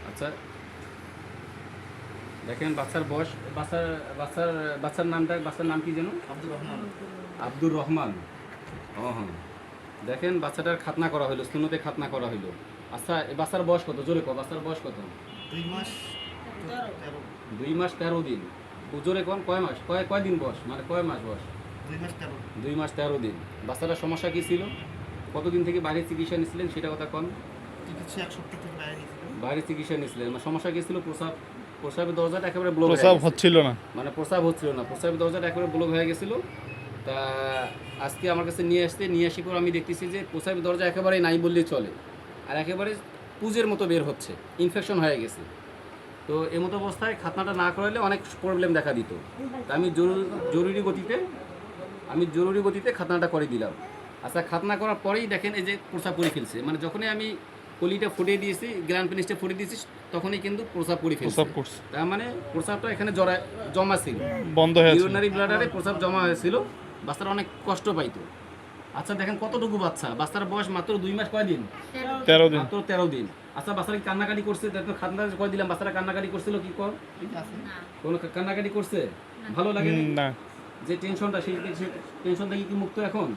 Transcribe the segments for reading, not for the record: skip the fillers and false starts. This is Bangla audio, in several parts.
আচ্ছা দেখেন বাচ্চার বয়স, বাচ্চার নাম কি যেন? আব্দুর রহমান। ও হ্যাঁ, দেখেন বাচ্চাটার খাতনা করা হলো, স্তনতে খাতনা করা হলো। আচ্ছা এই বাচ্চার বয়স কত? জোরে কো, বাচ্চার বয়স কত? 2 মাস 13 দিন। জোরে কোন, কয় মাস, কয় দিন বয়স, মানে কয় মাস বয়স? 2 মাস 13 দিন। বাচ্চাটার সমস্যা কি ছিল? কতদিন থেকে বাইরে চিকিৎসা নিয়েছিলেন সেটা কথা কোন? বাইরে চিকিৎসা নিয়েছিলেন, মানে সমস্যা কি ছিল? প্রস্রাবের দরজাটা একেবারে ব্লক হচ্ছিল না, মানে প্রস্রাব হচ্ছিল না, প্রস্রাবের দরজাটা একেবারে ব্লক হয়ে গেছিলো। তা আজকে আমার কাছে নিয়ে আসি পর আমি দেখতেছি যে প্রস্রাবের দরজা একেবারেই নাই বললেই চলে, আর একেবারে পুজের মতো বের হচ্ছে, ইনফেকশন হয়ে গেছে। তো এমতো অবস্থায় খাতনাটা না করাইলে অনেক প্রবলেম দেখা দিত। তা আমি জরুরি গতিতে খাতনাটা করে দিলাম। আচ্ছা খাতনা করার পরেই দেখেন এই যে প্রস্রাব করে ফেলছে, মানে যখনই আমি কলিটা ফুটিয়ে দিয়েছি, গ্র্যান্ড পেনিসটা ফুটিয়ে দিয়েছি, তখনই কিন্তু প্রস্রাব করে ফেলছে। তার মানে প্রস্রাবটা এখানে জমা ছিল, বন্ধ হয়ে আছে, ইউরিনারি ব্লাডারে প্রস্রাব জমা হয়েছিল, বাচ্চারা অনেক কষ্ট পাইতো। আচ্ছা দেখেন কতটুকু বাচ্চার বয়স মাত্র 2 মাস কয় দিন? 13 দিন। মাত্র 13 দিন। আচ্ছা বাচ্চারা কি কান্নাকাটি করছে? দেখো খাতনা করে দিলাম, বাচ্চারা কান্নাকাটি করছিল কি কর? কোনো কান্নাকাটি করছে? ভালো লাগে না, যে টেনশনটা, সেই টেনশন থেকে কি মুক্ত এখন?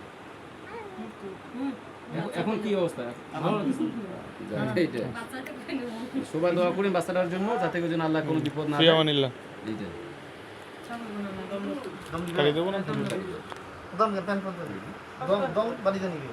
এখন কি অবস্থা? ভালো লাগছে? এইটা সবাই দোয়া করেন বাচ্চাটার জন্য, যাতে করে যেন আল্লাহ কোনো বিপদ না দেয়। ফিয়ামানিল্লাহ। এইটা খালি দেবো না? দম বাড়িতে নিবি।